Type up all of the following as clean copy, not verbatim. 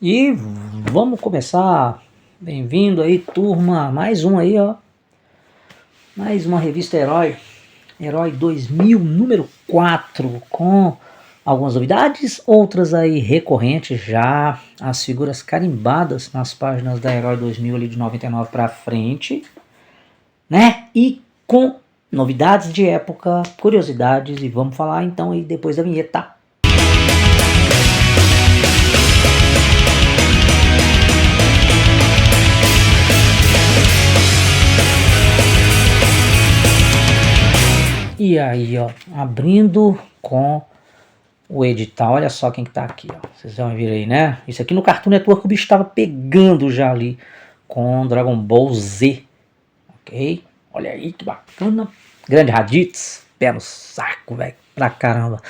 E vamos começar. Bem-vindo aí, turma. Mais um aí, ó. Mais uma revista Herói. Herói 2000, número 4, com algumas novidades, outras aí recorrentes já. As figuras carimbadas nas páginas da Herói 2000 ali de 99 pra frente, né? E com novidades de época, curiosidades, e vamos falar então aí depois da vinheta. E aí, ó, abrindo com o edital, olha só quem que tá aqui, ó. Vocês vão ver aí, né? Isso aqui no Cartoon Network o bicho tava pegando já ali com Dragon Ball Z, ok? Olha aí que bacana. Grande Raditz, pé no saco, velho, pra caramba.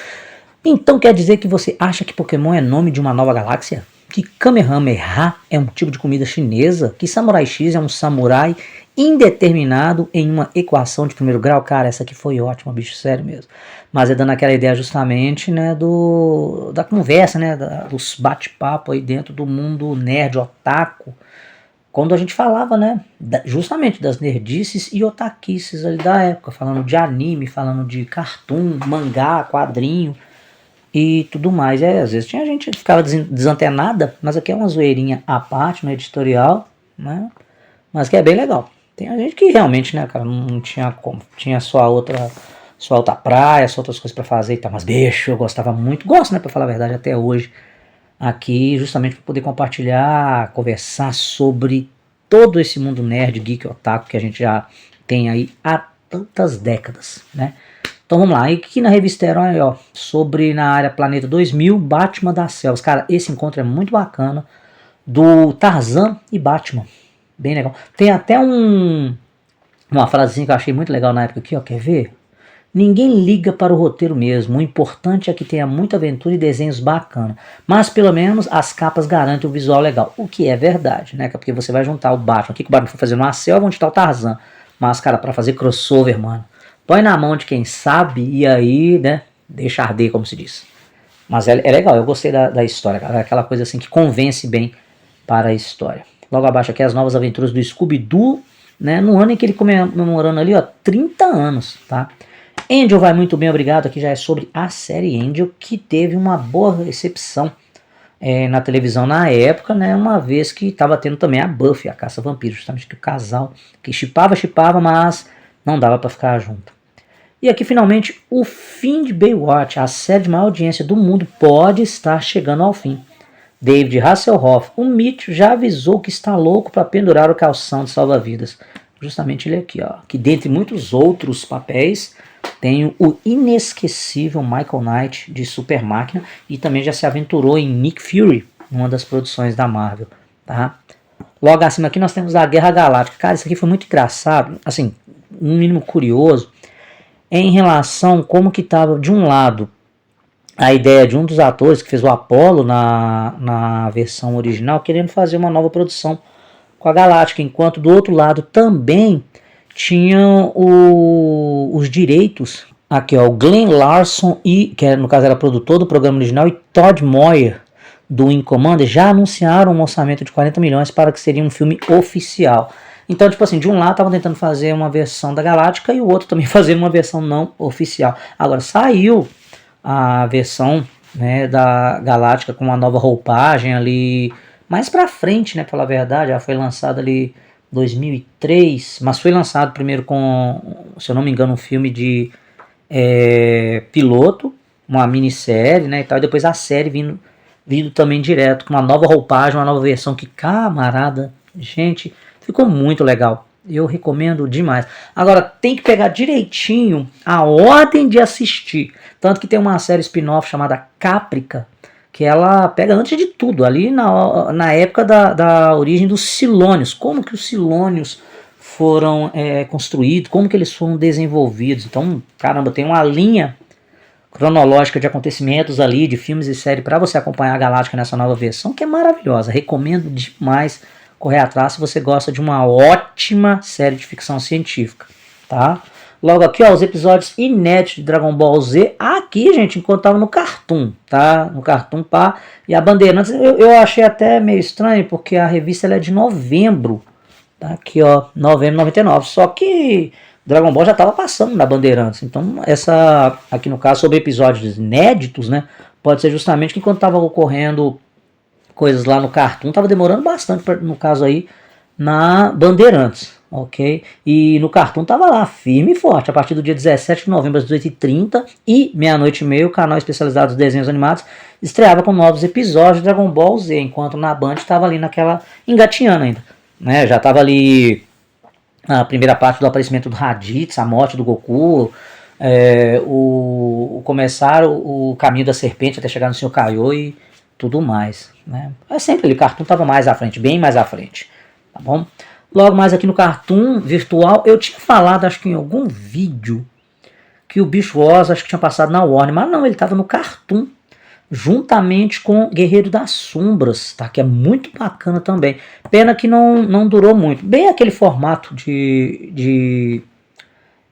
Então quer dizer que você acha que Pokémon é nome de uma nova galáxia? Que Kamehameha é um tipo de comida chinesa? Que Samurai X é um samurai indeterminado em uma equação de primeiro grau? Cara, essa aqui foi ótima, bicho, sério mesmo. Mas é dando aquela ideia justamente, né, da conversa, né, dos bate-papo aí dentro do mundo nerd, otaku. Quando a gente falava, né, justamente das nerdices e otaquices ali da época, falando de anime, falando de cartoon, mangá, quadrinho e tudo mais. Às vezes tinha gente que ficava desantenada, mas aqui é uma zoeirinha à parte no editorial, né? Mas que é bem legal. Tem a gente que realmente, né, cara, não tinha como. Tinha sua outra praia, só outras coisas pra fazer e tal. Mas, bicho, eu gostava muito. Gosto, né, pra falar a verdade, até hoje. Aqui, justamente pra poder compartilhar, conversar sobre todo esse mundo nerd, geek, otaku que a gente já tem aí há tantas décadas, né? Então vamos lá, aqui na revista Herói, ó, sobre na área Planeta 2000, Batman das Selvas. Cara, esse encontro é muito bacana, do Tarzan e Batman, bem legal. Tem até uma frasezinha que eu achei muito legal na época aqui, ó, quer ver? Ninguém liga para o roteiro mesmo, o importante é que tenha muita aventura e desenhos bacanas. Mas pelo menos as capas garantem o visual legal, o que é verdade, né? Porque você vai juntar o Batman, o que o Batman foi fazer numa selva, onde está o Tarzan. Mas, cara, para fazer crossover, mano, põe na mão de quem sabe e aí, né, deixa arder, como se diz. Mas é legal, eu gostei da história, cara. É aquela coisa assim que convence bem para a história. Logo abaixo aqui as novas aventuras do Scooby-Doo, né, no ano em que ele comemorando ali, ó, 30 anos, tá? Angel vai muito bem, obrigado. Aqui já é sobre a série Angel, que teve uma boa recepção na televisão na época, né? Uma vez que estava tendo também a Buffy, a Caça Vampiro, justamente que o casal que chipava, mas não dava para ficar junto. E aqui finalmente o fim de Baywatch, a série de maior audiência do mundo, pode estar chegando ao fim. David Hasselhoff, o Mitch, já avisou que está louco para pendurar o calção de salva-vidas. Justamente ele aqui, ó, que dentre muitos outros papéis tem o inesquecível Michael Knight de Super Máquina e também já se aventurou em Nick Fury, uma das produções da Marvel, tá? Logo acima aqui nós temos a Guerra Galáctica. Cara, isso aqui foi muito engraçado, assim, um mínimo curioso, em relação como que estava, de um lado, a ideia de um dos atores que fez o Apollo na versão original, querendo fazer uma nova produção com a Galáctica, enquanto do outro lado também tinham os direitos, aqui ó, o Glenn Larson, que no caso era produtor do programa original, e Todd Moyer, do Wing Commander, já anunciaram um orçamento de 40 milhões para que seria um filme oficial. Então, tipo assim, de um lado estavam tentando fazer uma versão da Galáctica e o outro também fazendo uma versão não oficial. Agora, saiu a versão, né, da Galáctica com uma nova roupagem ali, mais pra frente, né, pra falar a verdade, já foi lançado ali 2003, mas foi lançado primeiro com, se eu não me engano, um filme de piloto, uma minissérie, né, e tal, e depois a série vindo também direto, com uma nova roupagem, uma nova versão que, camarada, gente, ficou muito legal. Eu recomendo demais. Agora, tem que pegar direitinho a ordem de assistir. Tanto que tem uma série spin-off chamada Caprica, que ela pega antes de tudo, ali na época da origem dos Silônios. Como que os Silônios foram construídos, como que eles foram desenvolvidos. Então, caramba, tem uma linha cronológica de acontecimentos ali, de filmes e séries, para você acompanhar a Galáctica nessa nova versão, que é maravilhosa. Recomendo demais correr atrás se você gosta de uma ótima série de ficção científica, tá? Logo aqui, ó, os episódios inéditos de Dragon Ball Z. Aqui, gente, enquanto tava no Cartoon, tá? No Cartoon, pá. E a Bandeirantes, eu achei até meio estranho, porque a revista ela é de novembro. Tá aqui, ó, novembro de 99. Só que Dragon Ball já tava passando na Bandeirantes. Então, essa, aqui no caso, sobre episódios inéditos, né? Pode ser justamente que enquanto tava ocorrendo coisas lá no Cartoon, tava demorando bastante, no caso aí, na Bandeirantes, ok? E no Cartoon tava lá, firme e forte, a partir do dia 17 de novembro às 18h30 e meia-noite e meia, o canal especializado em desenhos animados estreava com novos episódios de Dragon Ball Z, enquanto na Band estava ali naquela engatinhando ainda, né? Já tava ali a primeira parte do aparecimento do Raditz, a morte do Goku, começar o caminho da serpente até chegar no Sr. Kaiô e tudo mais, né? É sempre ali, o Cartoon estava mais à frente, bem mais à frente, tá bom? Logo mais aqui no Cartoon virtual, eu tinha falado, acho que em algum vídeo, que o Beast Wars, acho que tinha passado na Warner, mas não, ele estava no Cartoon, juntamente com Guerreiro das Sombras, tá? Que é muito bacana também. Pena que não durou muito. Bem aquele formato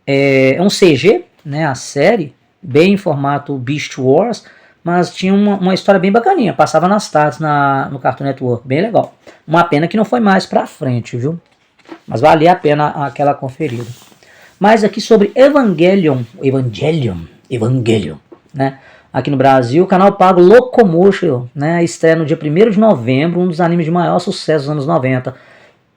é um CG, né? A série, bem em formato Beast Wars, mas tinha uma história bem bacaninha. Passava nas tardes no Cartoon Network, bem legal. Uma pena que não foi mais pra frente, viu? Mas valia a pena aquela conferida. Mas aqui sobre Evangelion, né? Aqui no Brasil, o canal pago Locomotion, né? Estreia no dia 1º de novembro, um dos animes de maior sucesso dos anos 90.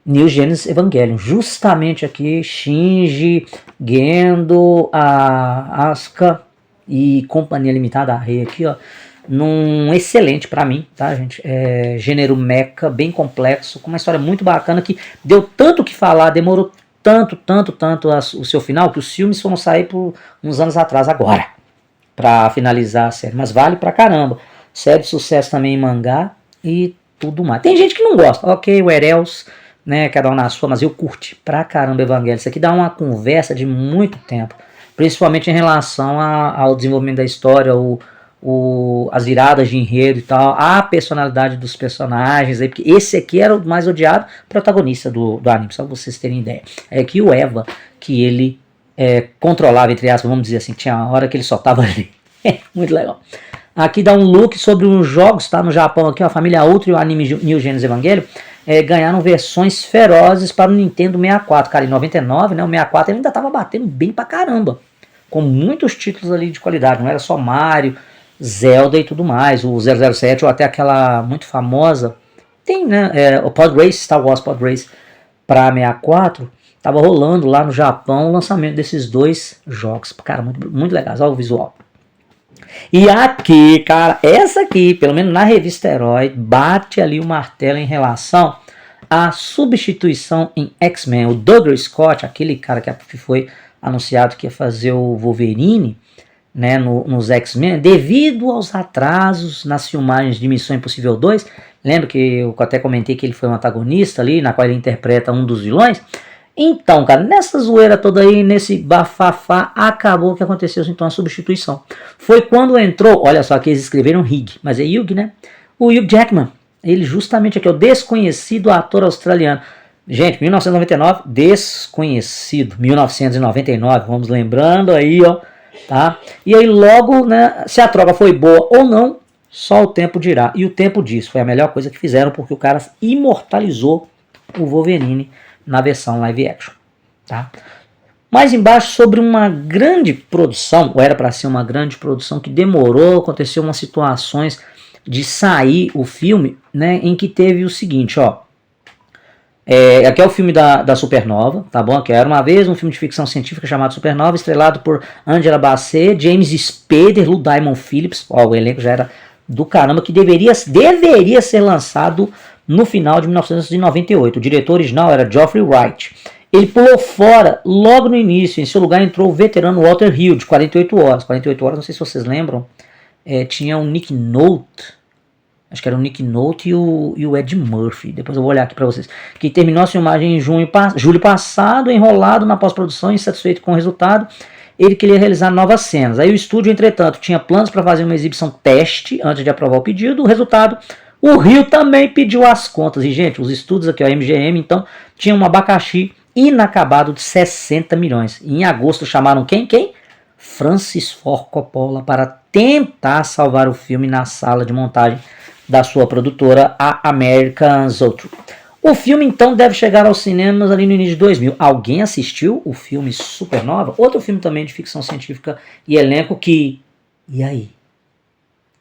New Genesis Evangelion. Justamente aqui, Shinji, Gendo, a Asuka e Companhia Limitada, a Rei aqui, ó. Num excelente pra mim, tá, gente? Gênero mecha, bem complexo, com uma história muito bacana que deu tanto que falar, demorou tanto o seu final, que os filmes foram sair por uns anos atrás agora, pra finalizar a série. Mas vale pra caramba. Série de sucesso também em mangá e tudo mais. Tem gente que não gosta, ok, o Erels, né, cada um na sua, mas eu curti pra caramba Evangelho. Isso aqui dá uma conversa de muito tempo, principalmente em relação ao desenvolvimento da história, as viradas de enredo e tal, a personalidade dos personagens, aí, porque esse aqui era o mais odiado protagonista do anime, só pra vocês terem ideia. É que o Eva, que ele controlava, entre aspas, vamos dizer assim, tinha uma hora que ele só tava ali. Muito legal. Aqui dá um look sobre os jogos, tá? No Japão aqui, ó, a família Ultra e o anime New Genesis Evangelion ganharam versões ferozes para o Nintendo 64. Cara, em 99, né, o 64 ele ainda tava batendo bem pra caramba, com muitos títulos ali de qualidade, não era só Mario, Zelda e tudo mais, o 007 ou até aquela muito famosa, tem, né, o Pod Race, Star Wars Pod Race para 64, tava rolando lá no Japão o lançamento desses dois jogos, cara, muito, muito legais, olha o visual. E aqui, cara, essa aqui, pelo menos na revista Herói, bate ali o martelo em relação à substituição em X-Men. O Douglas Scott, aquele cara que foi anunciado que ia fazer o Wolverine, né, nos X-Men, devido aos atrasos nas filmagens de Missão Impossível 2, lembra que eu até comentei que ele foi um antagonista ali, na qual ele interpreta um dos vilões? Então, cara, nessa zoeira toda aí, nesse bafafá, acabou que aconteceu então a substituição. Foi quando entrou, olha só que eles escreveram Hugh, mas é Hugh, né? O Hugh Jackman, ele justamente aqui, o desconhecido ator australiano. Gente, 1999, desconhecido, 1999, vamos lembrando aí, ó, tá? E aí logo, né, se a troca foi boa ou não, só o tempo dirá. E o tempo diz, foi a melhor coisa que fizeram, porque o cara imortalizou o Wolverine na versão live action, tá? Mais embaixo, sobre uma grande produção, ou era para ser uma grande produção que demorou, aconteceu umas situações de sair o filme, né, em que teve o seguinte, ó, aqui é o filme da Supernova, tá bom? Que era uma vez um filme de ficção científica chamado Supernova, estrelado por Angela Bassett, James Spader, Lou Diamond Phillips, ó, o elenco já era do caramba, que deveria ser lançado no final de 1998. O diretor original era Geoffrey Wright. Ele pulou fora logo no início. Em seu lugar entrou o veterano Walter Hill, de 48 horas. 48 horas, não sei se vocês lembram. Tinha o Nick Nolte. Acho que era o Nick Nolte e o Ed Murphy. Depois eu vou olhar aqui para vocês. Que terminou a filmagem em julho passado, enrolado na pós-produção, insatisfeito com o resultado. Ele queria realizar novas cenas. Aí o estúdio, entretanto, tinha planos para fazer uma exibição teste antes de aprovar o pedido. O resultado... O Rio também pediu as contas. E, gente, os estudos aqui, ó, MGM, então, tinha um abacaxi inacabado de 60 milhões. E em agosto chamaram quem? Francis Ford Coppola para tentar salvar o filme na sala de montagem da sua produtora, a American Zoetrope. O filme então deve chegar aos cinemas ali no início de 2000. Alguém assistiu o filme Supernova? Outro filme também de ficção científica e elenco que... E aí?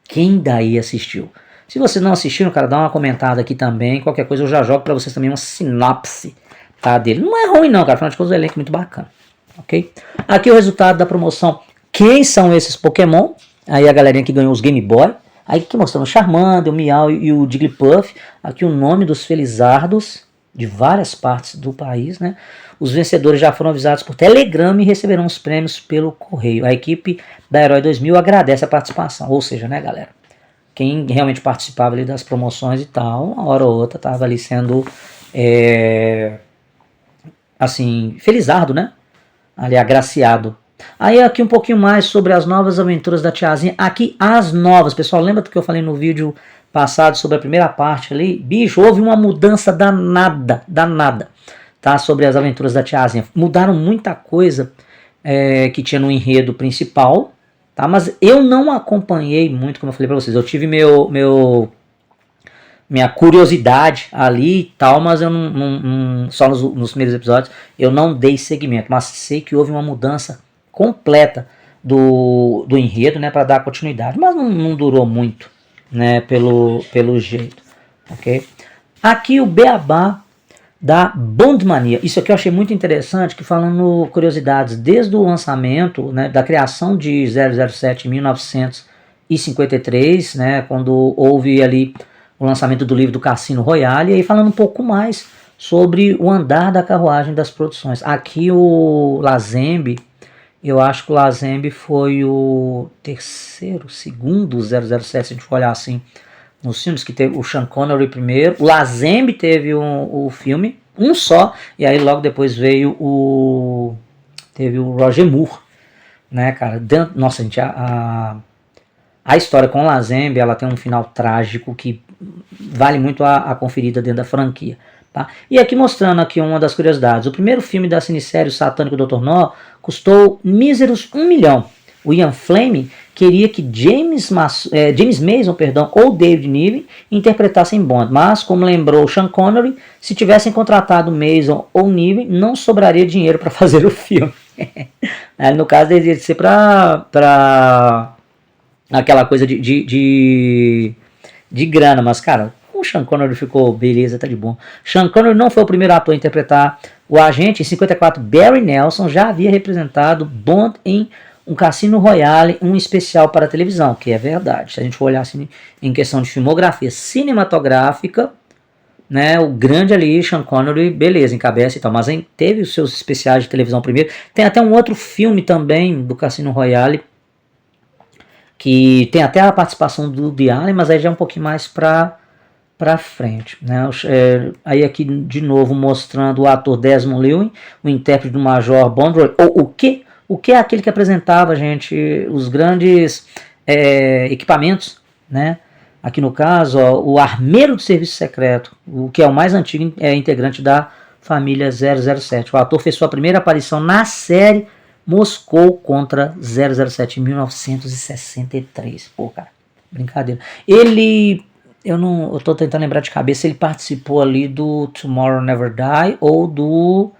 Quem daí assistiu? Se vocês não assistiram, cara, dá uma comentada aqui também. Qualquer coisa eu já jogo pra vocês também uma sinopse, tá, dele. Não é ruim não, cara. Afinal de contas o elenco é muito bacana. Ok? Aqui o resultado da promoção. Quem são esses Pokémon? Aí a galerinha que ganhou os Game Boy. Aí aqui mostrando o Charmander, o Meow e o Jigglypuff. Aqui o nome dos Felizardos de várias partes do país, né? Os vencedores já foram avisados por telegrama e receberão os prêmios pelo correio. A equipe da Herói 2000 agradece a participação. Ou seja, né, galera? Quem realmente participava ali das promoções e tal, uma hora ou outra estava ali sendo, assim, felizardo, né? Ali agraciado. Aí aqui um pouquinho mais sobre as novas aventuras da tiazinha. Aqui as novas, pessoal, lembra do que eu falei no vídeo passado sobre a primeira parte ali? Bicho, houve uma mudança danada, tá? Sobre as aventuras da tiazinha. Mudaram muita coisa que tinha no enredo principal, tá? Mas eu não acompanhei muito, como eu falei pra vocês. Eu tive minha curiosidade ali e tal, mas eu não só nos primeiros episódios eu não dei seguimento. Mas sei que houve uma mudança completa do enredo, né, para dar continuidade, mas não durou muito, né, pelo jeito, ok? Aqui o beabá da Bondmania. Isso aqui eu achei muito interessante, que falando curiosidades, desde o lançamento, né, da criação de 007 em 1953, né, quando houve ali o lançamento do livro do Cassino Royale, e aí falando um pouco mais sobre o andar da carruagem das produções. Aqui o Lazenby, eu acho que o Lazenby foi o segundo 007, se a gente for olhar assim, nos filmes, que teve o Sean Connery primeiro, o Lazenby teve o filme, um só, e aí logo depois veio teve o Roger Moore, né, cara, nossa, gente, a história com o Lazenby, ela tem um final trágico que vale muito a conferida dentro da franquia. Tá? E aqui mostrando aqui uma das curiosidades. O primeiro filme da cinesérie Satânico Dr. No custou míseros 1 milhão. O Ian Fleming queria que James Mason ou David Niven interpretassem Bond, mas, como lembrou Sean Connery, se tivessem contratado Mason ou Niven, não sobraria dinheiro para fazer o filme. No caso, deveria ser para aquela coisa de grana, mas, cara, o Sean Connery ficou beleza, tá de bom. Sean Connery não foi o primeiro ator a interpretar o agente. Em 54, Barry Nelson já havia representado Bond em um Cassino Royale, um especial para a televisão, que é verdade. Se a gente for olhar assim, em questão de filmografia cinematográfica, né, o grande ali, Sean Connery, beleza, encabeça e tal, mas teve os seus especiais de televisão primeiro. Tem até um outro filme também do Cassino Royale, que tem até a participação do Woody Allen, mas aí já é um pouquinho mais pra frente, né? Aí aqui de novo mostrando o ator Desmond Llewellyn, o intérprete do Major Bond, ou o que é aquele que apresentava, gente, os grandes equipamentos, né? Aqui no caso, ó, o armeiro do serviço secreto, o que é o mais antigo integrante da família 007. O ator fez sua primeira aparição na série Moscou contra 007 em 1963. Pô, cara, brincadeira. Eu tô tentando lembrar de cabeça, ele participou ali do Tomorrow Never Die ou do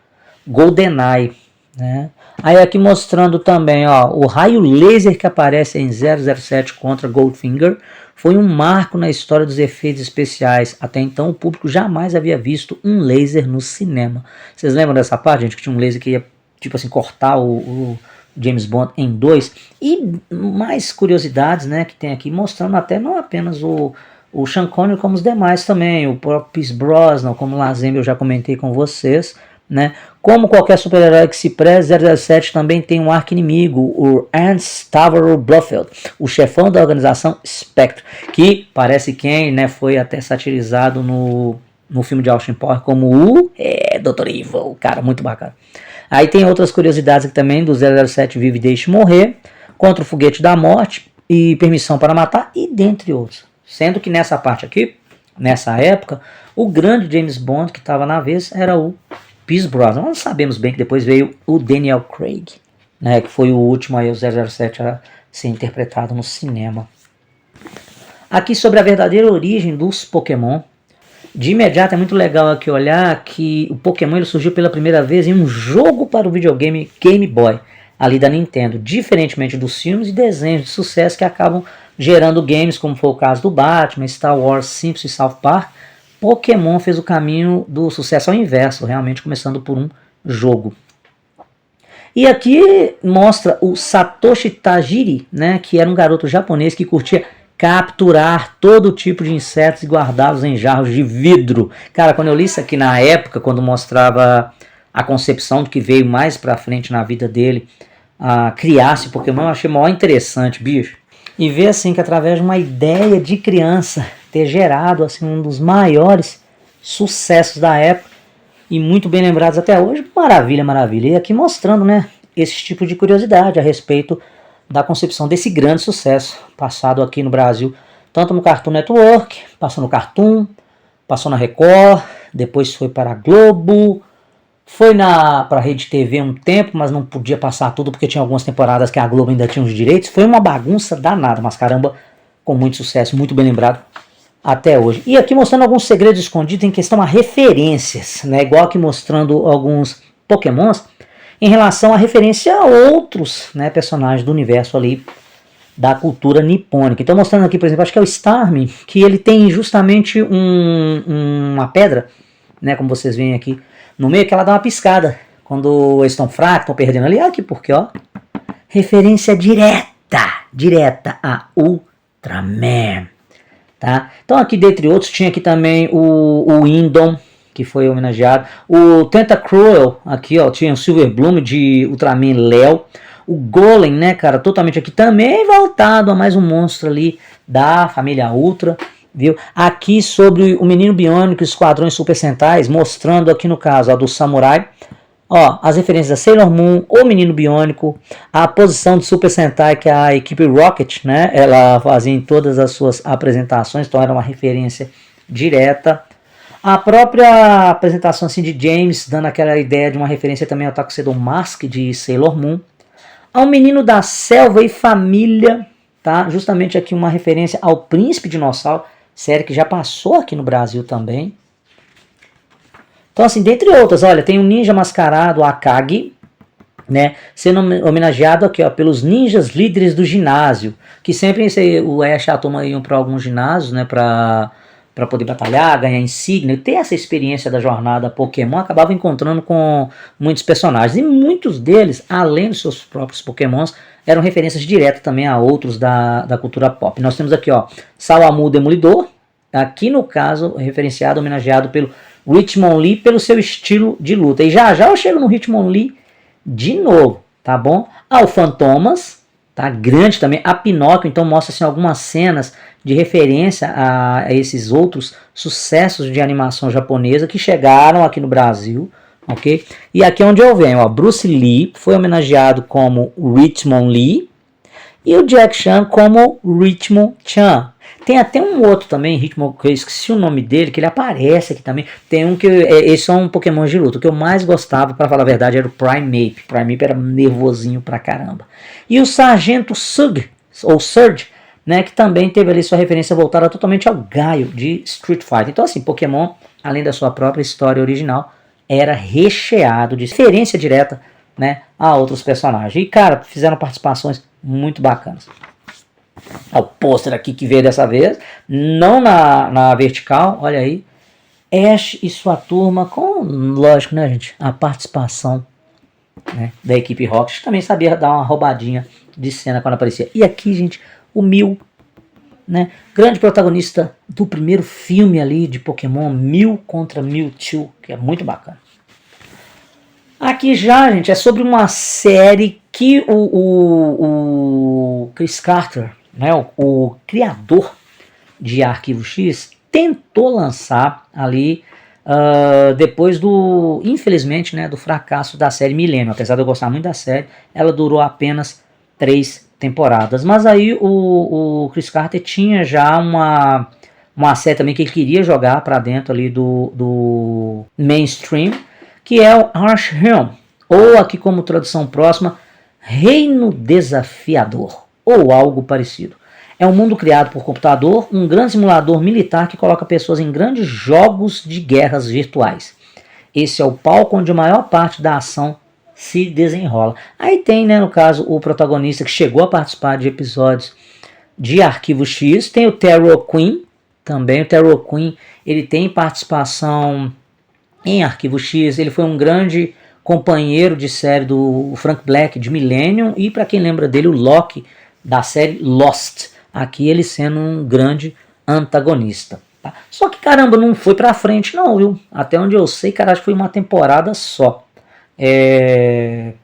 GoldenEye, né? Aí aqui mostrando também, ó, o raio laser que aparece em 007 contra Goldfinger foi um marco na história dos efeitos especiais. Até então o público jamais havia visto um laser no cinema. Vocês lembram dessa parte, gente, que tinha um laser que ia, tipo assim, cortar o James Bond em dois? E mais curiosidades, né, que tem aqui, mostrando até não apenas o Sean Connery, como os demais também, o próprio Pierce Brosnan, como o Lazenby, eu já comentei com vocês, né? Como qualquer super-herói que se preze, 007 também tem um arqui-inimigo, o Ernst Stavro Blofeld, o chefão da organização Spectre, que parece quem, né, foi até satirizado no filme de Austin Powers como o Dr. Evil, cara, muito bacana. Aí tem outras curiosidades aqui também, do 007 Vive e Deixe Morrer, Contra o Foguete da Morte e Permissão para Matar, e dentre outros. Sendo que nessa parte aqui, nessa época, o grande James Bond que estava na vez era o Pierce Brosnan. Nós sabemos bem que depois veio o Daniel Craig, né, que foi o último aí, o 007 a ser interpretado no cinema. Aqui sobre a verdadeira origem dos Pokémon. De imediato é muito legal aqui olhar que o Pokémon ele surgiu pela primeira vez em um jogo para o videogame Game Boy, ali da Nintendo, diferentemente dos filmes e desenhos de sucesso que acabam gerando games, como foi o caso do Batman, Star Wars, Simpsons e South Park. Pokémon fez o caminho do sucesso ao inverso, realmente começando por um jogo. E aqui mostra o Satoshi Tajiri, né, que era um garoto japonês que curtia capturar todo tipo de insetos e guardá-los em jarros de vidro. Cara, quando eu li isso aqui na época, quando mostrava a concepção do que veio mais pra frente na vida dele, a criar-se Pokémon, eu achei mó interessante, bicho. E ver assim que através de uma ideia de criança ter gerado assim um dos maiores sucessos da época e muito bem lembrados até hoje, maravilha, maravilha. E aqui mostrando, né, esse tipo de curiosidade a respeito da concepção desse grande sucesso, passado aqui no Brasil, tanto no Cartoon Network, passou no Cartoon, passou na Record, depois foi para a Globo, foi para a Rede TV um tempo, mas não podia passar tudo porque tinha algumas temporadas que a Globo ainda tinha os direitos. Foi uma bagunça danada, mas caramba, com muito sucesso, muito bem lembrado até hoje. E aqui mostrando alguns segredos escondidos em questão a referências, né? Igual aqui mostrando alguns Pokémons em relação a referência a outros, né, personagens do universo ali da cultura nipônica. Então mostrando aqui, por exemplo, acho que é o Starmie, que ele tem justamente uma pedra, né, como vocês veem aqui no meio, que ela dá uma piscada quando eles estão fracos, estão perdendo ali. Aqui porque, ó, referência direta a Ultraman, tá? Então aqui dentre outros tinha aqui também o Indom, que foi homenageado. O Tentacruel, aqui ó, tinha o Silverbloom de Ultraman Léo. O Golem, né, cara, totalmente aqui também voltado a mais um monstro ali da família Ultra, viu? Aqui sobre o Menino Biônico e os Esquadrões Super Sentais, mostrando aqui no caso ó, do Samurai, ó, as referências a Sailor Moon, o Menino Biônico, a posição do Super Sentai que a equipe Rocket, né, ela fazia em todas as suas apresentações, então era uma referência direta. A própria apresentação assim, de James, dando aquela ideia de uma referência também ao Tuxedo Mask de Sailor Moon. Ao Menino da Selva e Família, tá? Justamente aqui uma referência ao Príncipe Dinossauro, série que já passou aqui no Brasil também. Então assim, dentre outras, olha, tem o Ninja Mascarado Akagi, né, sendo homenageado aqui ó, pelos ninjas líderes do ginásio, que sempre o Ash e a turma iam para alguns ginásios, né, para poder batalhar, ganhar insígnia, e ter essa experiência da jornada Pokémon, acabava encontrando com muitos personagens. E muitos deles, além dos seus próprios Pokémons, eram referências diretas também a outros da cultura pop. Nós temos aqui, ó, Salamu Demolidor, aqui no caso, referenciado, homenageado pelo Richmond Lee, pelo seu estilo de luta. E já já eu chego no Richmond Lee de novo, tá bom? O Fantomas, tá? Grande também. A Pinóquio, então mostra assim, algumas cenas de referência a esses outros sucessos de animação japonesa que chegaram aqui no Brasil, ok? E aqui é onde eu venho, ó, Bruce Lee foi homenageado como Richmond Lee e o Jack Chan como Richmond Chan. Tem até um outro também, Richmond, que eu esqueci o nome dele, que ele aparece aqui também. Tem um que, esses são Pokémon de luta. O que eu mais gostava, para falar a verdade, era o Primeape. Primeape era nervosinho pra caramba. E o Sargento Sug, ou Surge, né, que também teve ali sua referência voltada totalmente ao Gaio de Street Fighter. Então assim, Pokémon, além da sua própria história original, era recheado de referência direta, né, a outros personagens. E cara, fizeram participações muito bacanas. O pôster aqui que veio dessa vez, não na vertical, olha aí, Ash e sua turma, com, lógico, né, gente, a participação, né, da equipe Rocket, que também sabia dar uma roubadinha de cena quando aparecia. E aqui, gente, o Mew, né, grande protagonista do primeiro filme ali de Pokémon, Mew contra Mewtwo, que é muito bacana. Aqui já, gente, é sobre uma série que o Chris Carter, né, o criador de Arquivo X, tentou lançar ali depois do, infelizmente, né, do fracasso da série Millennium. Apesar de eu gostar muito da série, ela durou apenas 3 temporadas. Mas aí o Chris Carter tinha já uma série também que ele queria jogar para dentro ali do mainstream, que é o Arsham, ou aqui como tradução próxima, Reino Desafiador, ou algo parecido. É um mundo criado por computador, um grande simulador militar que coloca pessoas em grandes jogos de guerras virtuais. Esse é o palco onde a maior parte da ação se desenrola. Aí tem, né, no caso, o protagonista que chegou a participar de episódios de Arquivo X, tem o Terror Queen, também o Terror Queen, ele tem participação em Arquivo X, ele foi um grande companheiro de série do Frank Black, de Millennium, e para quem lembra dele, o Loki, da série Lost, aqui ele sendo um grande antagonista. Tá? Só que, caramba, não foi pra frente não, viu? Até onde eu sei, cara, acho que foi uma temporada só.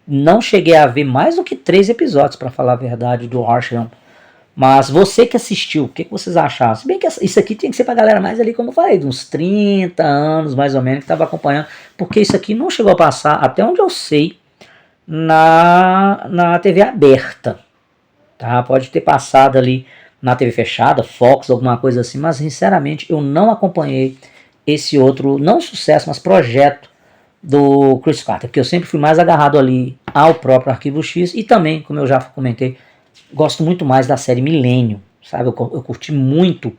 Não cheguei a ver mais do que 3 episódios, para falar a verdade, do Arsham. Mas você que assistiu, o que vocês acharam? Se bem que isso aqui tem que ser pra galera mais ali, como eu falei, de uns 30 anos mais ou menos, que estava acompanhando. Porque isso aqui não chegou a passar, até onde eu sei, na TV aberta. Tá? Pode ter passado ali na TV fechada, Fox, alguma coisa assim, mas sinceramente eu não acompanhei esse outro, não sucesso, mas projeto do Chris Carter, porque eu sempre fui mais agarrado ali ao próprio Arquivo X e também, como eu já comentei, gosto muito mais da série Millennium, sabe? Eu curti muito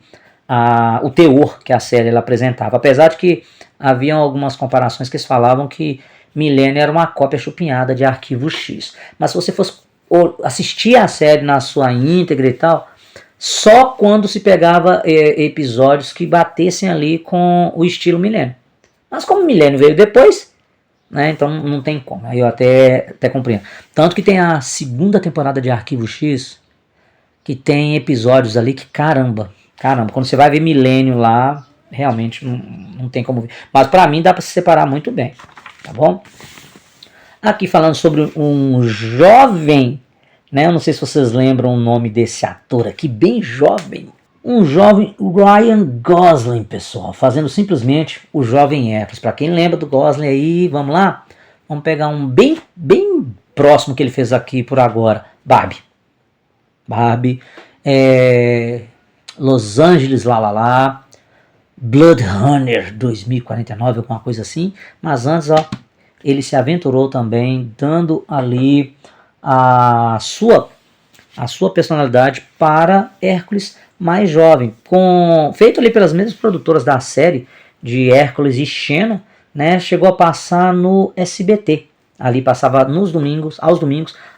o teor que a série ela apresentava, apesar de que haviam algumas comparações que eles falavam que Millennium era uma cópia chupinhada de Arquivo X, mas se você fosse assistir a série na sua íntegra e tal, só quando se pegava episódios que batessem ali com o estilo Millennium. Mas como Millennium veio depois, né, então não tem como. Aí eu até compreendo. Tanto que tem a segunda temporada de Arquivo X, que tem episódios ali que caramba, quando você vai ver Millennium lá, realmente não tem como ver. Mas pra mim dá pra se separar muito bem, tá bom? Aqui falando sobre um jovem, né? Eu não sei se vocês lembram o nome desse ator aqui, bem jovem. Um jovem Ryan Gosling, pessoal, fazendo simplesmente o jovem Hércules. Para quem lembra do Gosling aí, vamos lá? Vamos pegar um bem próximo que ele fez aqui por agora. Barbie. Los Angeles, lá. Blade Runner 2049, alguma coisa assim. Mas antes, ó, ele se aventurou também, dando ali a sua personalidade para Hércules mais jovem, feito ali pelas mesmas produtoras da série de Hércules e Xena, né? Chegou a passar no SBT, ali passava aos domingos,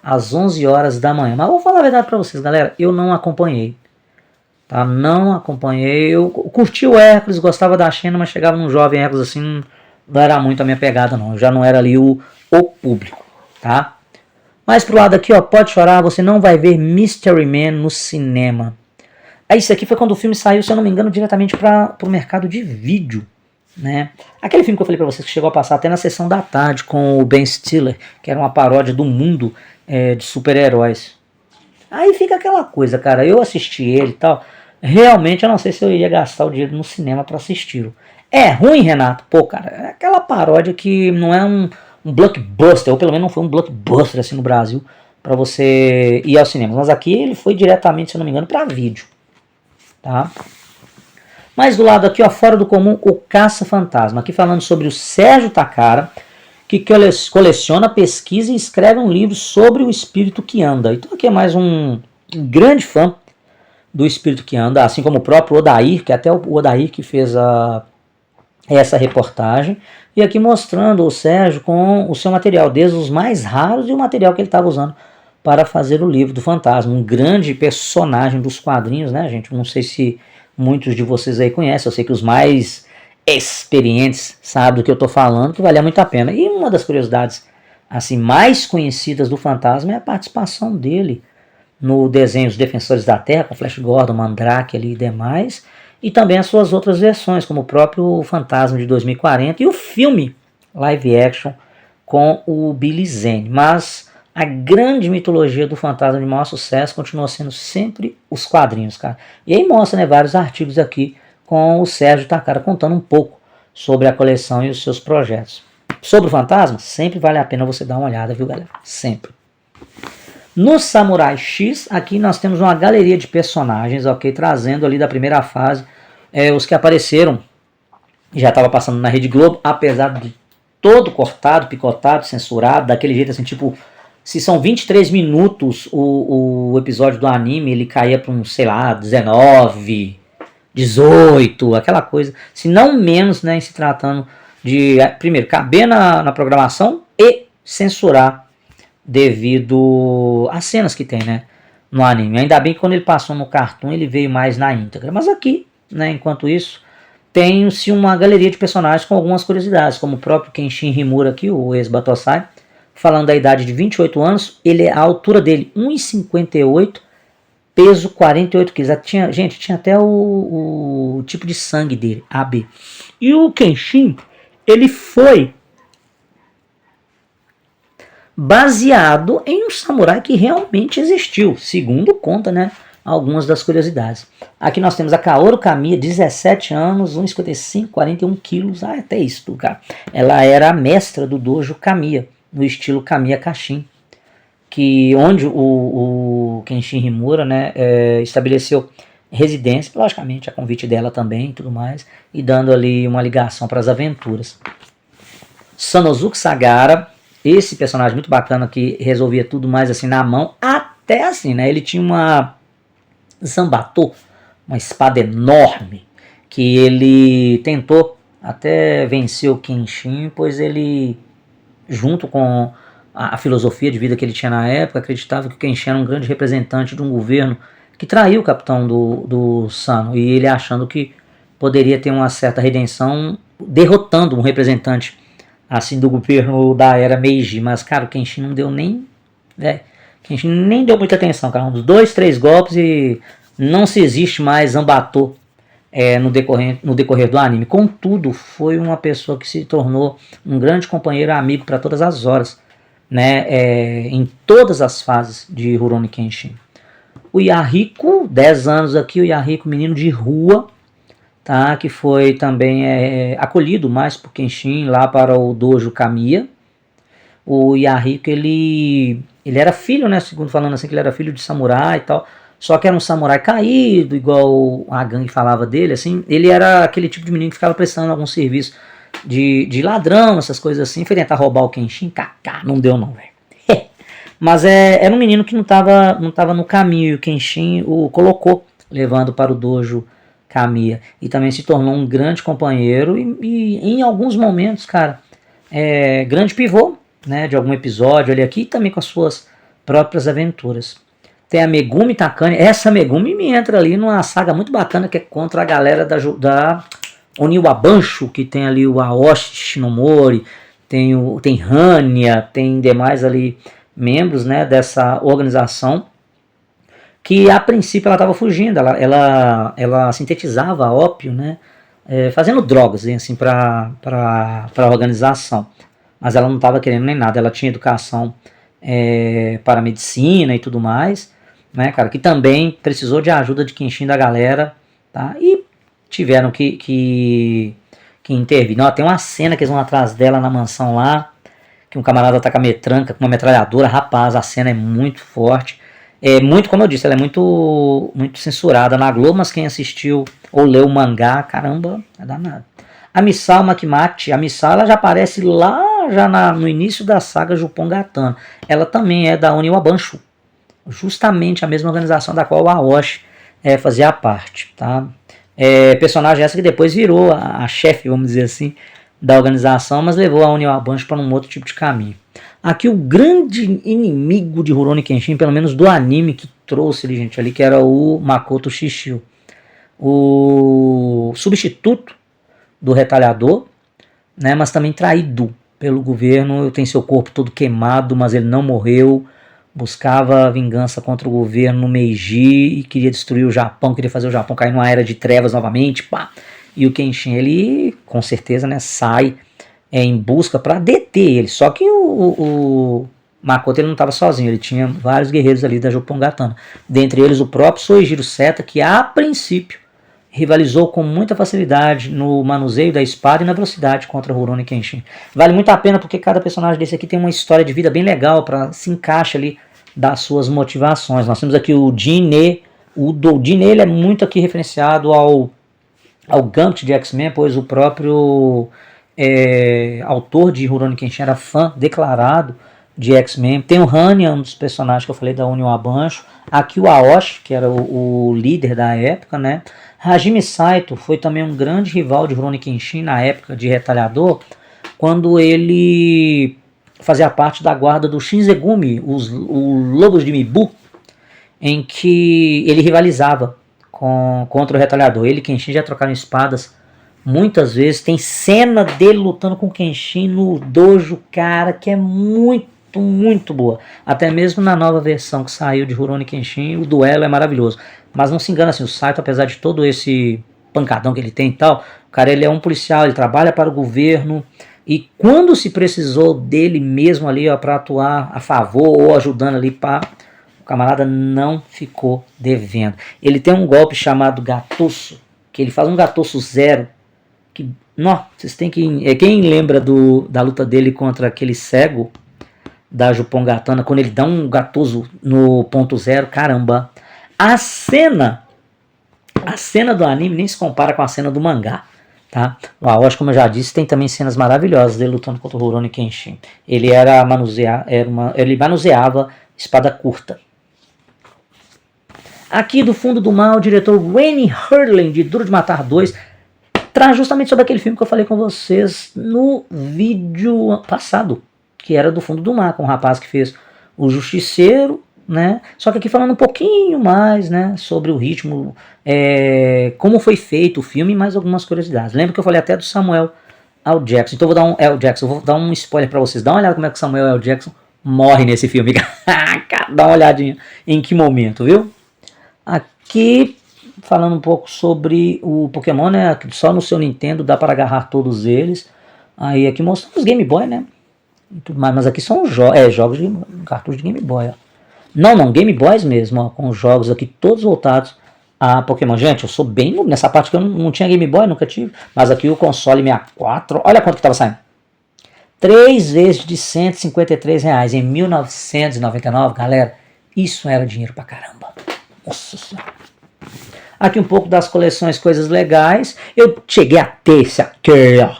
às 11 horas da manhã. Mas vou falar a verdade para vocês, galera, eu não acompanhei, tá? Não acompanhei, eu curti o Hércules, gostava da Xena, mas chegava num jovem Hércules assim, não era muito a minha pegada não, eu já não era ali o público, tá? Mas pro lado aqui, ó, pode chorar, você não vai ver Mystery Man no cinema. Aí isso aqui foi quando o filme saiu, se eu não me engano, diretamente para o mercado de vídeo, né? Aquele filme que eu falei para vocês que chegou a passar até na sessão da tarde com o Ben Stiller, que era uma paródia do mundo de super-heróis. Aí fica aquela coisa, cara, eu assisti ele e tal, realmente eu não sei se eu iria gastar o dinheiro no cinema para assisti-lo. É ruim, Renato? Pô, cara, é aquela paródia que não é um blockbuster, ou pelo menos não foi um blockbuster assim no Brasil, para você ir ao cinema. Mas aqui ele foi diretamente, se eu não me engano, para vídeo. Tá? Mas do lado aqui, ó, fora do comum, o Caça-Fantasma. Aqui falando sobre o Sérgio Takara, que coleciona, pesquisa e escreve um livro sobre o espírito que anda. Então aqui é mais um grande fã do espírito que anda, assim como o próprio Odair, que até o Odair que fez essa reportagem. E aqui mostrando o Sérgio com o seu material, desde os mais raros e o material que ele estava usando para fazer o livro do fantasma. Um grande personagem dos quadrinhos, né, gente? Não sei se muitos de vocês aí conhecem, eu sei que os mais experientes sabem do que eu estou falando, que vale muito a pena. E uma das curiosidades assim mais conhecidas do fantasma é a participação dele no desenho Os Defensores da Terra, com Flash Gordon, Mandrake ali e demais, e também as suas outras versões, como o próprio Fantasma de 2040 e o filme live action com o Billy Zane. Mas a grande mitologia do fantasma de maior sucesso continua sendo sempre os quadrinhos, cara. E aí mostra, né, vários artigos aqui com o Sérgio Takara contando um pouco sobre a coleção e os seus projetos. Sobre o fantasma, sempre vale a pena você dar uma olhada, viu, galera? Sempre. No Samurai X, aqui nós temos uma galeria de personagens, ok? Trazendo ali da primeira fase os que apareceram. Já estava passando na Rede Globo, apesar de todo cortado, picotado, censurado, daquele jeito assim, tipo, se são 23 minutos o episódio do anime, ele caía para um, sei lá, 19, 18, aquela coisa, se não menos, né, em se tratando de, primeiro, caber na programação e censurar devido às cenas que tem, né, no anime. Ainda bem que quando ele passou no Cartoon ele veio mais na íntegra, mas aqui, né, enquanto isso, tem-se uma galeria de personagens com algumas curiosidades, como o próprio Kenshin Himura aqui, o ex-Batosai, falando da idade de 28 anos, a altura dele 1,58, peso 48 quilos. Gente, tinha até o tipo de sangue dele, AB. E o Kenshin, ele foi baseado em um samurai que realmente existiu, segundo conta, né, algumas das curiosidades. Aqui nós temos a Kaoru Kamiya, 17 anos, 1,55, 41 quilos, até isso, cara. Ela era a mestra do dojo Kamiya, no estilo Kamiya Kashin, onde o Kenshin Himura, né, estabeleceu residência, logicamente a convite dela também e tudo mais, e dando ali uma ligação para as aventuras. Sanosuke Sagara, esse personagem muito bacana que resolvia tudo mais assim na mão, até assim, né, ele tinha uma Zanbato, uma espada enorme, que ele tentou até vencer o Kenshin, pois ele, junto com a filosofia de vida que ele tinha na época, acreditava que o Kenshin era um grande representante de um governo que traiu o capitão do Sano, e ele achando que poderia ter uma certa redenção derrotando um representante assim do governo da era Meiji, mas cara, o Kenshin não deu nem, Kenshin nem deu muita atenção, cara, uns 2, 3 golpes e não se existe mais Zanbato no decorrer do anime. Contudo, foi uma pessoa que se tornou um grande companheiro e amigo para todas as horas, né, em todas as fases de Rurouni Kenshin. O Yahiko, 10 anos aqui, o Yahiko, menino de rua, tá, que foi também acolhido mais por Kenshin lá para o dojo Kamiya. O Yahiko, ele era filho, né, segundo falando assim, que ele era filho de samurai e tal, só que era um samurai caído, igual a gangue falava dele, assim. Ele era aquele tipo de menino que ficava prestando algum serviço de ladrão, essas coisas assim. Foi tentar roubar o Kenshin, não deu não, velho. Mas era um menino que não tava no caminho, e o Kenshin o colocou, levando para o dojo Kamiya. E também se tornou um grande companheiro e em alguns momentos, cara, grande pivô, né, de algum episódio ali aqui, e também com as suas próprias aventuras. Tem a Megumi Takane. Essa Megumi me entra ali numa saga muito bacana que é contra a galera da Oniwa Bansho, que tem ali o Aoshi Shinomori, tem Hanya, tem demais ali membros, né, dessa organização, que a princípio ela estava fugindo, ela sintetizava ópio, né, fazendo drogas assim, para a organização, mas ela não estava querendo nem nada, ela tinha educação para medicina e tudo mais, né, cara, que também precisou de ajuda de Kenshin da galera, tá, e tiveram que intervir. Não, tem uma cena que eles vão atrás dela na mansão lá, que um camarada tá com a metranca, com uma metralhadora, rapaz, a cena é muito forte, muito, como eu disse, ela é muito, muito censurada na Globo, mas quem assistiu ou leu o mangá, caramba, é danado. A Misao Makimaki, a Misao, ela já aparece lá já no início da saga Jupon-Gatana. Ela também é da Oniwa Bansho, justamente a mesma organização da qual o Aoshi fazia parte, tá? Personagem essa que depois virou a chefe, vamos dizer assim, da organização, mas levou a Oniwa Bansho para um outro tipo de caminho. Aqui o grande inimigo de Rurouni Kenshin, pelo menos do anime que trouxe ele, gente, ali, que era o Makoto Shishio, o substituto do retalhador, né, mas também traído pelo governo. Tem seu corpo todo queimado, mas ele não morreu. Buscava vingança contra o governo Meiji e queria destruir o Japão, queria fazer o Japão cair numa era de trevas novamente, pá. E o Kenshin, ele com certeza, né, sai em busca para deter ele. Só que o Makoto, ele não estava sozinho, ele tinha vários guerreiros ali da Jupon-Gatana, dentre eles o próprio Soejiro Seta, que a princípio rivalizou com muita facilidade no manuseio da espada e na velocidade contra Rurouni Kenshin. Vale muito a pena porque cada personagem desse aqui tem uma história de vida bem legal, para se encaixa ali das suas motivações. Nós temos aqui o Jinne. O Jinne, ele é muito aqui referenciado ao Gambit de X-Men, pois o próprio autor de Rurouni Kenshin, era fã declarado de X-Men. Tem o Hannya, um dos personagens que eu falei da União Abansho. Aqui o Aoshi, que era o líder da época, né? Hajime Saito foi também um grande rival de Rurouni Kenshin na época de Retalhador, quando ele fazia parte da guarda do Shinzegumi, os Lobos de Mibu, em que ele rivalizava contra o Retalhador. Ele e Kenshin já trocaram espadas muitas vezes. Tem cena dele lutando com o Kenshin no dojo, cara, que é muito boa. Até mesmo na nova versão que saiu de Rurouni Kenshin, o duelo é maravilhoso. Mas não se engana, assim, o Saito, apesar de todo esse pancadão que ele tem e tal, o cara, ele é um policial, ele trabalha para o governo, e quando se precisou dele mesmo ali para atuar a favor ou ajudando ali, o camarada não ficou devendo. Ele tem um golpe chamado Gatosso, que ele faz um Gatosso zero, que, não, vocês têm que... Quem lembra da luta dele contra aquele cego da Jupongatana, quando ele dá um Gatoso no ponto zero, caramba. A cena do anime nem se compara com a cena do mangá, tá? O Aoshi, como eu já disse, tem também cenas maravilhosas dele lutando contra o Rurouni Kenshin. Ele ele manuseava espada curta. Aqui do fundo do mal, o diretor Wayne Hurley, de Duro de Matar 2, traz justamente sobre aquele filme que eu falei com vocês no vídeo passado, que era do fundo do mar, com o rapaz que fez O Justiceiro, né? Só que aqui falando um pouquinho mais, né, sobre o ritmo, como foi feito o filme e mais algumas curiosidades. Lembra que eu falei até do Samuel L. Jackson. Então vou dar um spoiler pra vocês. Dá uma olhada como é que o Samuel L. Jackson morre nesse filme. Dá uma olhadinha em que momento, viu? Aqui falando um pouco sobre o Pokémon, né? Só no seu Nintendo dá para agarrar todos eles. Aí aqui mostrando os Game Boy, né? E tudo mais, mas aqui são jogos de cartucho de Game Boy, ó. Não, Game Boys mesmo, ó, com os jogos aqui todos voltados a Pokémon. Gente, eu sou bem nessa parte que eu não tinha Game Boy, nunca tive. Mas aqui o console 64, olha quanto que estava saindo. 3 vezes de R$153 em 1999, galera. Isso era dinheiro pra caramba. Nossa Senhora. Aqui um pouco das coleções Coisas Legais. Eu cheguei a ter esse aqui, ó.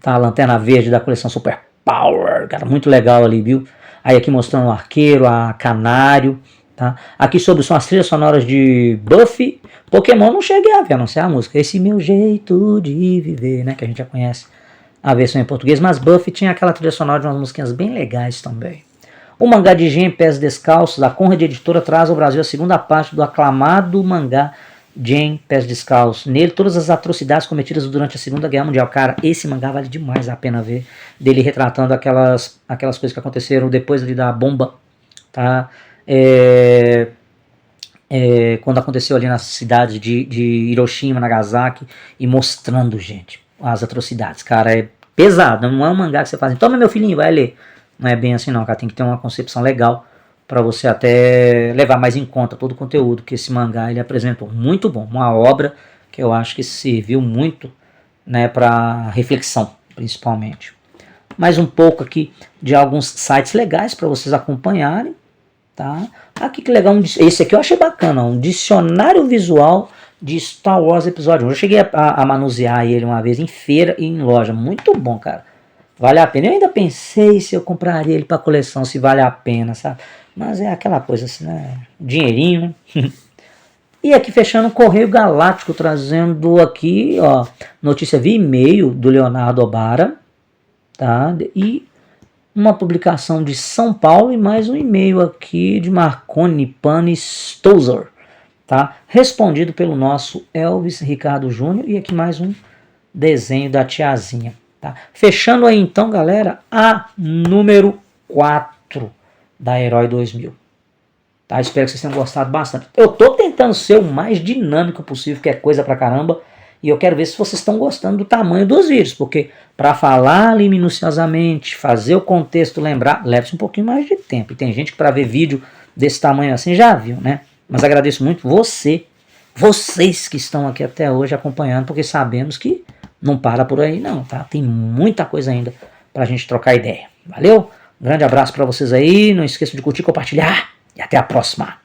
Tá, a lanterna verde da coleção Super Power. Cara, muito legal ali, viu? Aí aqui mostrando o Arqueiro, a Canário. Tá? Aqui sobre são as trilhas sonoras de Buffy. Pokémon não cheguei a ver, a não ser a música. Esse meu jeito de viver, né? Que a gente já conhece a versão em português. Mas Buffy tinha aquela trilha sonora de umas musiquinhas bem legais também. O mangá de Gen Pés Descalços, a Conrad Editora, traz ao Brasil a segunda parte do aclamado mangá Gen Pés Descalços. Nele, todas as atrocidades cometidas durante a Segunda Guerra Mundial. Cara, esse mangá vale demais a pena ver. Dele retratando aquelas coisas que aconteceram depois ali da bomba, tá? Quando aconteceu ali na cidade de Hiroshima, Nagasaki, e mostrando, gente, as atrocidades. Cara, é pesado, não é um mangá que você faz assim, toma meu filhinho, vai ler. Não é bem assim não, cara, tem que ter uma concepção legal para você até levar mais em conta todo o conteúdo que esse mangá ele apresentou. Muito bom, uma obra que eu acho que serviu muito, né, para reflexão, principalmente. Mais um pouco aqui de alguns sites legais para vocês acompanharem, tá? Aqui que legal, esse aqui eu achei bacana, um dicionário visual de Star Wars Episódio 1. Eu cheguei a manusear ele uma vez em feira e em loja, muito bom, cara. Vale a pena. Eu ainda pensei se eu compraria ele para coleção, se vale a pena, sabe? Mas é aquela coisa assim, né? Dinheirinho, né? E aqui fechando o Correio Galáctico, trazendo aqui, ó, notícia via e-mail do Leonardo Obara, tá? E uma publicação de São Paulo e mais um e-mail aqui de Marconi Pani Stouzer, tá? Respondido pelo nosso Elvis Ricardo Júnior. E aqui mais um desenho da tiazinha. Tá? Fechando aí então, galera, a número 4 da Herói 2000. Tá? Espero que vocês tenham gostado bastante. Eu tô tentando ser o mais dinâmico possível, que é coisa pra caramba. E eu quero ver se vocês estão gostando do tamanho dos vídeos. Porque para falar ali minuciosamente, fazer o contexto lembrar, leva-se um pouquinho mais de tempo. E tem gente que para ver vídeo desse tamanho assim já viu, né? Mas agradeço muito vocês que estão aqui até hoje acompanhando, porque sabemos que não para por aí não, tá? Tem muita coisa ainda pra gente trocar ideia. Valeu? Um grande abraço pra vocês aí. Não esqueçam de curtir, compartilhar. E até a próxima.